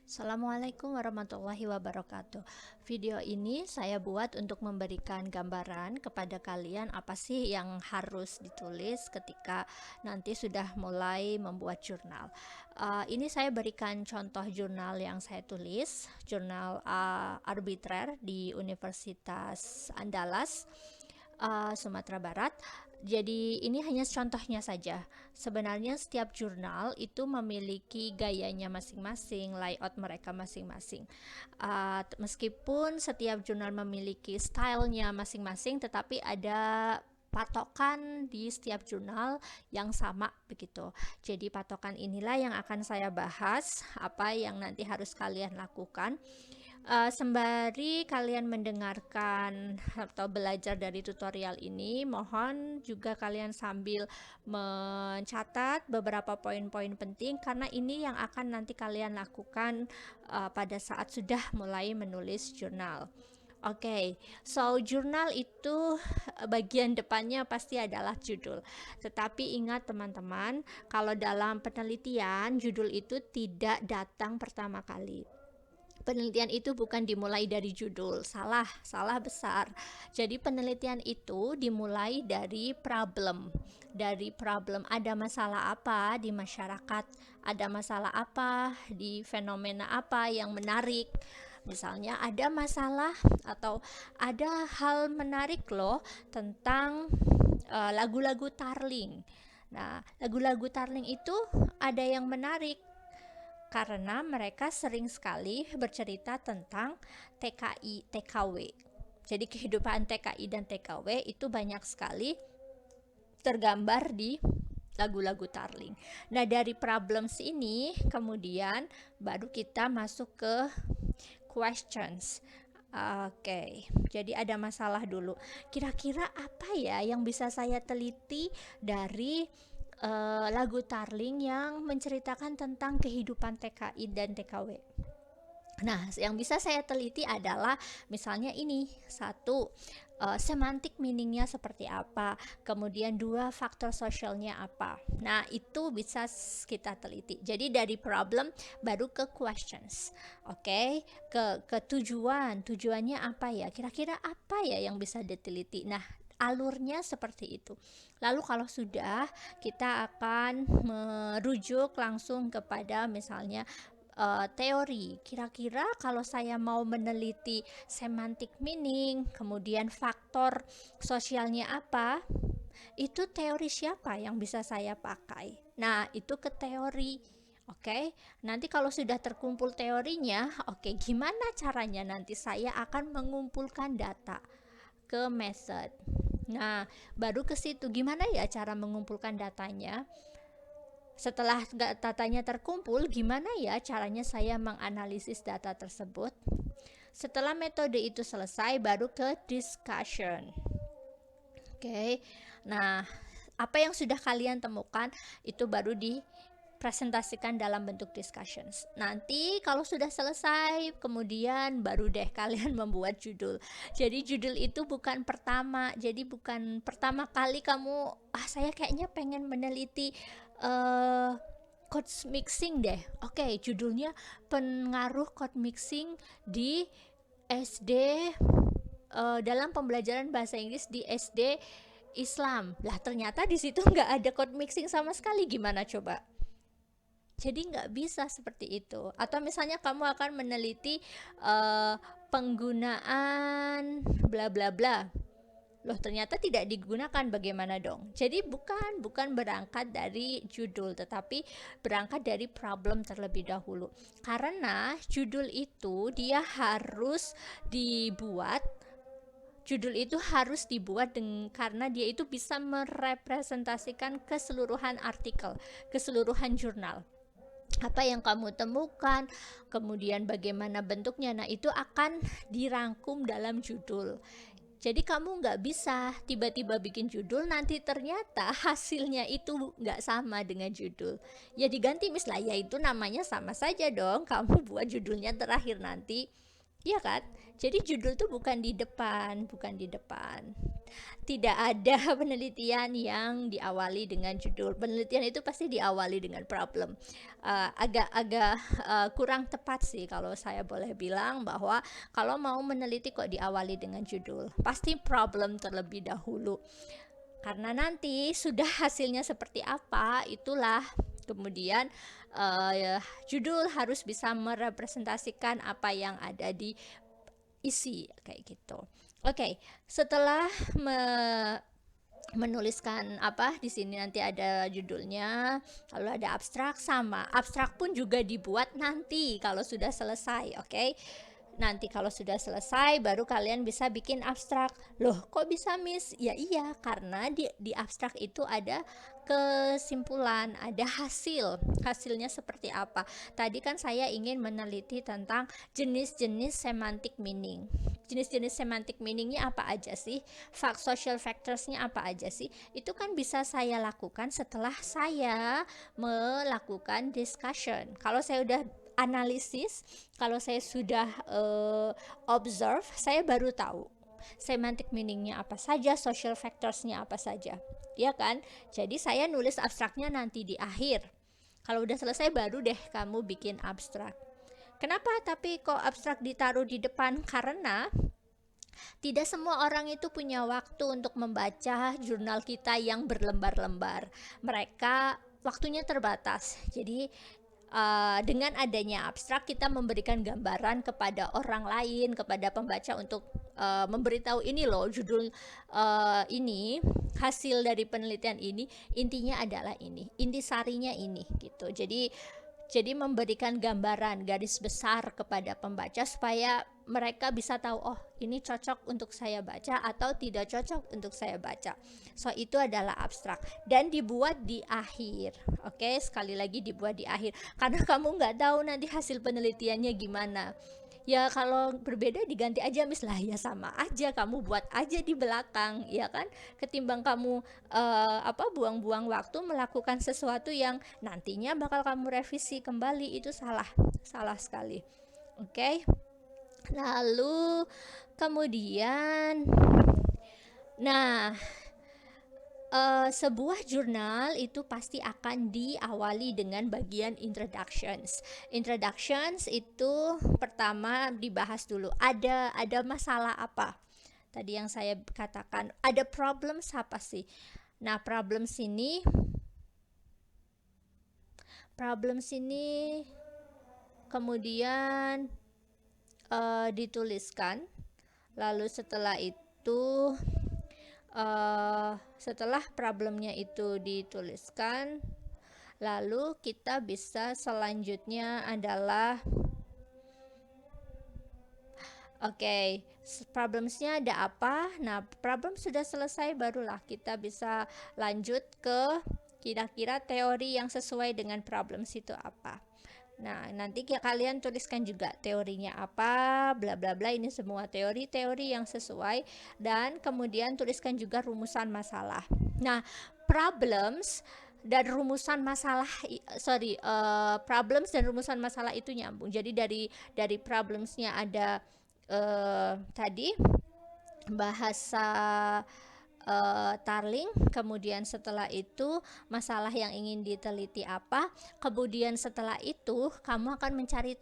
Assalamualaikum warahmatullahi wabarakatuh. Video ini saya buat untuk memberikan gambaran kepada kalian apa sih yang harus ditulis ketika nanti sudah mulai membuat jurnal. Ini saya berikan contoh jurnal yang saya tulis, jurnal arbitrer di Universitas Andalas, Sumatera Barat. Jadi ini hanya contohnya saja. Sebenarnya setiap jurnal itu memiliki gayanya masing-masing, layout mereka masing-masing. Meskipun setiap jurnal memiliki stylenya masing-masing, tetapi ada patokan di setiap jurnal yang sama begitu. Jadi patokan inilah yang akan saya bahas, apa yang nanti harus kalian lakukan. Sembari kalian mendengarkan atau belajar dari tutorial ini, mohon juga kalian sambil mencatat beberapa poin-poin penting karena ini yang akan nanti kalian lakukan pada saat sudah mulai menulis jurnal. Oke, so jurnal itu bagian depannya pasti adalah judul. Tetapi ingat teman-teman, kalau dalam penelitian judul itu tidak datang pertama kali. Penelitian itu bukan dimulai dari judul, salah besar. Jadi penelitian itu dimulai dari problem. Dari problem, ada masalah apa di masyarakat, ada masalah apa di fenomena apa yang menarik. Misalnya ada masalah atau ada hal menarik loh tentang lagu-lagu Tarling. Nah, lagu-lagu Tarling itu ada yang menarik karena mereka sering sekali bercerita tentang TKI, TKW. Jadi kehidupan TKI dan TKW itu banyak sekali tergambar di lagu-lagu Tarling. Nah, dari problems ini kemudian baru kita masuk ke questions. Oke, jadi ada masalah dulu. Kira-kira apa ya yang bisa saya teliti dari lagu Tarling yang menceritakan tentang kehidupan TKI dan TKW? Nah, yang bisa saya teliti adalah misalnya ini, satu, semantik meaningnya seperti apa, kemudian dua, faktor sosialnya apa. Nah, itu bisa kita teliti. Jadi dari problem baru ke questions. Oke, ke tujuannya apa ya, kira-kira apa ya yang bisa diteliti. Nah, alurnya seperti itu. Lalu kalau sudah, kita akan merujuk langsung kepada misalnya teori. Kira-kira kalau saya mau meneliti semantic meaning, kemudian faktor sosialnya apa, itu teori siapa yang bisa saya pakai? Nah, itu ke teori. Oke, nanti kalau sudah terkumpul teorinya, oke, gimana caranya nanti saya akan mengumpulkan data ke method. Nah, baru ke situ gimana ya cara mengumpulkan datanya. Setelah datanya terkumpul, gimana ya caranya saya menganalisis data tersebut. Setelah metode itu selesai, baru ke discussion. Oke, nah apa yang sudah kalian temukan itu baru dipresentasikan dalam bentuk discussions. Nanti kalau sudah selesai, kemudian baru deh kalian membuat judul. Jadi judul itu bukan pertama, jadi bukan pertama kali kamu, saya kayaknya pengen meneliti code mixing deh. Oke, judulnya pengaruh code mixing di SD, dalam pembelajaran bahasa Inggris di SD Islam. Lah ternyata di situ nggak ada code mixing sama sekali. Gimana coba? Jadi nggak bisa seperti itu. Atau misalnya kamu akan meneliti penggunaan bla bla bla. Loh ternyata tidak digunakan, bagaimana dong? Jadi bukan berangkat dari judul, tetapi berangkat dari problem terlebih dahulu. Karena judul itu dia harus dibuat, karena dia itu bisa merepresentasikan keseluruhan artikel, keseluruhan jurnal. Apa yang kamu temukan, kemudian bagaimana bentuknya, nah itu akan dirangkum dalam judul. Jadi kamu nggak bisa tiba-tiba bikin judul nanti ternyata hasilnya itu nggak sama dengan judul. Ya diganti misalnya, ya itu namanya sama saja dong. Kamu buat judulnya terakhir nanti Iya kan? Jadi judul tuh bukan di depan, bukan di depan. Tidak ada penelitian yang diawali dengan judul. Penelitian itu pasti diawali dengan problem. Agak-agak kurang tepat sih kalau saya boleh bilang, bahwa kalau mau meneliti kok diawali dengan judul. Pasti problem terlebih dahulu. Karena nanti sudah hasilnya seperti apa, itulah kemudian judul harus bisa merepresentasikan apa yang ada di isi kayak gitu. Oke, setelah menuliskan apa di sini, nanti ada judulnya, lalu ada abstrak. Sama abstrak pun juga dibuat nanti kalau sudah selesai. Oke, nanti kalau sudah selesai baru kalian bisa bikin abstrak. Loh, kok bisa, Miss? Ya iya, karena di abstrak itu ada kesimpulan, ada hasilnya seperti apa. Tadi kan saya ingin meneliti tentang jenis-jenis semantic meaning. Jenis-jenis semantic meaningnya apa aja sih, social factorsnya apa aja sih, itu kan bisa saya lakukan setelah saya melakukan discussion. Kalau saya udah analisis, kalau saya sudah observe, saya baru tahu semantic meaningnya apa saja, social factorsnya apa saja, ya kan? Jadi saya nulis abstraknya nanti di akhir. Kalau udah selesai baru deh kamu bikin abstrak. Kenapa tapi kok abstrak ditaruh di depan? Karena tidak semua orang itu punya waktu untuk membaca jurnal kita yang berlembar-lembar. Mereka waktunya terbatas. Jadi dengan adanya abstrak kita memberikan gambaran kepada orang lain, kepada pembaca, untuk memberitahu ini loh judul ini, hasil dari penelitian ini, intinya adalah ini, intisarinya ini gitu. Jadi memberikan gambaran garis besar kepada pembaca supaya mereka bisa tahu, oh ini cocok untuk saya baca atau tidak cocok untuk saya baca. So itu adalah abstrak dan dibuat di akhir. Oke, sekali lagi dibuat di akhir karena kamu nggak tahu nanti hasil penelitiannya gimana. Ya kalau berbeda diganti aja, Miss. Lah ya sama aja, kamu buat aja di belakang, ya kan? Ketimbang kamu buang-buang waktu melakukan sesuatu yang nantinya bakal kamu revisi kembali, itu salah sekali. Oke. Lalu kemudian, nah, sebuah jurnal itu pasti akan diawali dengan bagian introductions. Introductions itu pertama dibahas dulu, ada masalah apa. Tadi yang saya katakan, ada problem apa sih. Nah, problem sini kemudian dituliskan. Lalu setelah itu setelah problemnya itu dituliskan, lalu kita bisa selanjutnya adalah problemsnya ada apa. Nah, problem sudah selesai, barulah kita bisa lanjut ke kira-kira teori yang sesuai dengan problem itu apa. Nah, nanti kalian tuliskan juga teorinya apa, bla bla bla, ini semua teori-teori yang sesuai, dan kemudian tuliskan juga rumusan masalah. Nah, problems dan rumusan masalah problems dan rumusan masalah itu nyambung. Jadi dari problemsnya ada tadi bahasa Tarling, kemudian setelah itu masalah yang ingin diteliti apa, kemudian setelah itu kamu akan mencari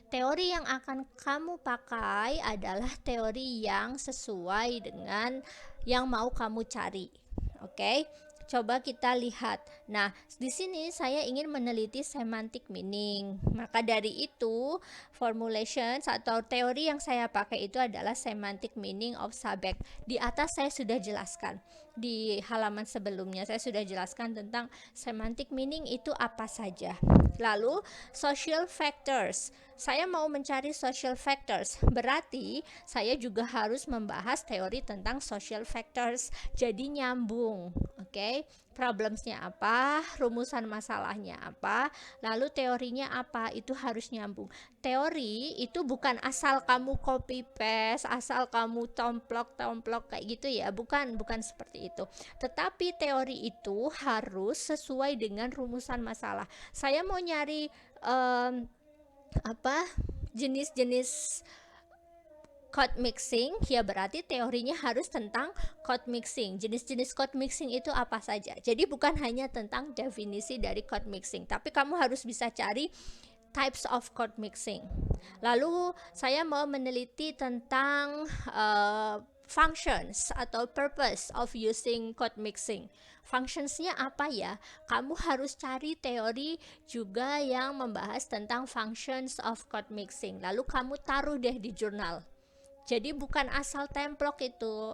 teori yang akan kamu pakai adalah teori yang sesuai dengan yang mau kamu cari. Oke, coba kita lihat. Nah, di sini saya ingin meneliti semantic meaning. Maka dari itu, formulations atau teori yang saya pakai itu adalah semantic meaning of subject. Di atas saya sudah jelaskan. Di halaman sebelumnya saya sudah jelaskan tentang semantic meaning itu apa saja. Lalu, social factors. Saya mau mencari social factors, berarti saya juga harus membahas teori tentang social factors. Jadi nyambung, oke? Problemsnya apa, rumusan masalahnya apa, lalu teorinya apa, itu harus nyambung. Teori itu bukan asal kamu copy paste, asal kamu tomplok kayak gitu ya, bukan seperti itu. Tetapi teori itu harus sesuai dengan rumusan masalah. Saya mau nyari jenis-jenis code mixing, ya berarti teorinya harus tentang code mixing. Jenis-jenis code mixing itu apa saja. Jadi bukan hanya tentang definisi dari code mixing, tapi kamu harus bisa cari types of code mixing. Lalu saya mau meneliti tentang functions atau purpose of using code mixing. Functionsnya apa ya? Kamu harus cari teori juga yang membahas tentang functions of code mixing. Lalu kamu taruh deh di jurnal. Jadi bukan asal templok itu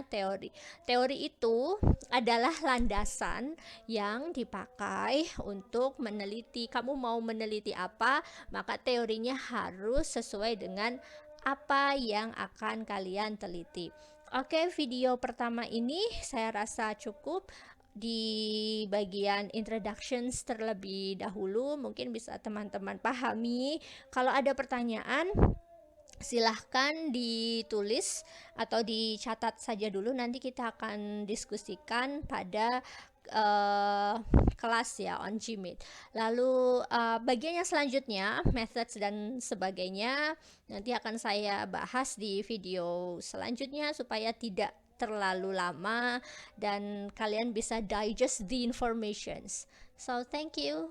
teori. Teori itu adalah landasan yang dipakai untuk meneliti. Kamu mau meneliti apa, maka teorinya harus sesuai dengan apa yang akan kalian teliti. Oke, video pertama ini saya rasa cukup di bagian introductions terlebih dahulu. Mungkin bisa teman-teman pahami. Kalau ada pertanyaan, silahkan ditulis atau dicatat saja dulu, nanti kita akan diskusikan pada kelas ya on Gmeet. Lalu bagian yang selanjutnya, methods dan sebagainya, nanti akan saya bahas di video selanjutnya supaya tidak terlalu lama dan kalian bisa digest the informations. So thank you.